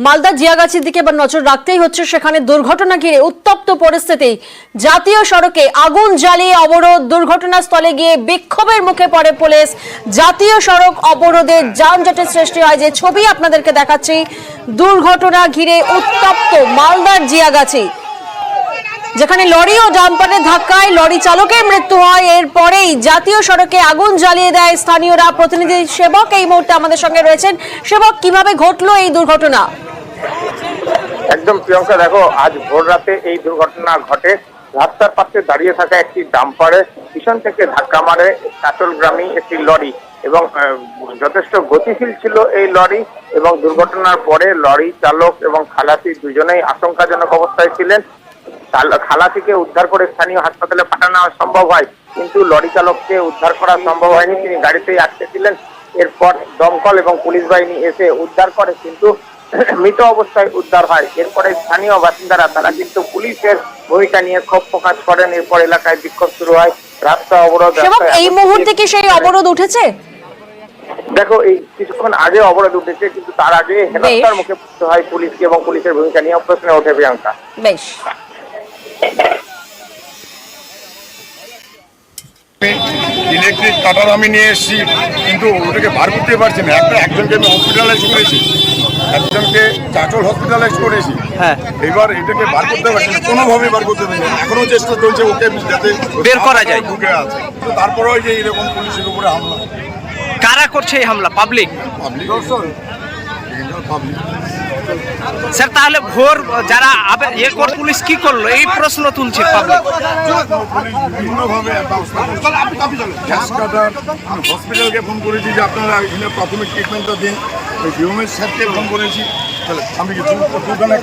মালদা জিয়াগাছির দিকে এবার নজর রাখতেই হচ্ছে। সেখানে দুর্ঘটনা ঘিরে উত্তপ্ত পরিস্থিতি। জাতীয় সড়কে আগুন জ্বালিয়ে অবরোধ, দুর্ঘটনাস্থলে গিয়ে বিক্ষোভের মুখে পড়ে পুলিশ। জাতীয় সড়ক অবরোধে যানজটের সৃষ্টি হয়, যে ছবি আপনাদেরকে দেখাচ্ছি। দুর্ঘটনা ঘিরে উত্তপ্ত মালদার জিয়াগাছি, যেখানে লরি ও ডাম্পারের ধাক্কায় লরি চালকের মৃত্যু হয়। এরপরেই জাতীয় সড়কে আগুন জ্বালিয়ে দেয় স্থানীয়রা। প্রতিনিধি সেবক এই মুহূর্তে আমাদের সঙ্গে রয়েছেন। সেবক, কিভাবে ঘটলো এই দুর্ঘটনা? একদম প্রিয়ঙ্কা, দেখো, আজ ভোর রাতে এই দুর্ঘটনা ঘটে। রাস্তার পাশে দাঁড়িয়ে থাকা একটি ডাম্পারে পিছন থেকে ধাক্কা মারে কাটলগ্রামী একটি লরি, এবং যথেষ্ট গতিশীল ছিল এই লরি। এবং দুর্ঘটনার পরে লরি চালক এবং খালাসি দুজনেই আশঙ্কাজনক অবস্থায় ছিলেন। খালাসিকে উদ্ধার করে স্থানীয় হাসপাতালে পাঠানো সম্ভব হয়, কিন্তু লরি চালককে উদ্ধার করা সম্ভব হয়নি, তিনি গাড়িতেই আটকে ছিলেন। এরপর দমকল এবং পুলিশ বাহিনী এসে উদ্ধার করে, কিন্তু মৃত অবস্থায় উদ্ধার হয়। এরপরে স্থানীয় বাসিন্দারা তারা কিন্তু পুলিশের ভূমিকা নিয়ে ক্ষোভ প্রকাশ করেন। এরপর এলাকায় বিক্ষোভ শুরু হয়, রাস্তা অবরোধ। এই মুহূর্তে কি সেই অবরোধ উঠেছে? দেখো, এই কিছুক্ষণ আগে অবরোধ উঠেছে, কিন্তু তার আগে হেনস্থার মুখে পড়তে হয় পুলিশকে, এবং পুলিশের ভূমিকা নিয়ে প্রশ্ন ওঠে। প্রিয়াঙ্কা, বেশ, ইলেকট্রিক কাটার আমি নিয়ে এসেছি, কিন্তু ওটাকে বার করতে পারছি না। একজনকে আমি হসপিটালাইজ করেছি, একজনকে চাচল হসপিটালাইজ করেছি। এবার এটাকে বার করতে পারছি না, কোনোভাবে বার করতে পারছি না। এখনো চেষ্টা চলছে ওকে যাতে বের করা যায়। ঢুকে আছে, তো তারপরেও যে এরকম পুলিশের উপরে হামলা। কারা করছে এই হামলা? পাবলিক? Public public. স্যার, তাহলে ভোর যারা পুলিশ কি করলো এই প্রশ্ন তুলছে পাবলিক। বিভিন্নভাবে গ্যাস কাটার, আমি হসপিটালকে ফোন করেছি যে আপনারা এখানে প্রাথমিক ট্রিটমেন্টটা দিন। ওই ডিওমের স্যারকে ফোন করেছি, আমি কিছু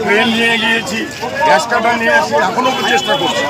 ক্রেন নিয়ে গিয়েছি, গ্যাস কাটার নিয়ে এসে এখনও চেষ্টা করছি।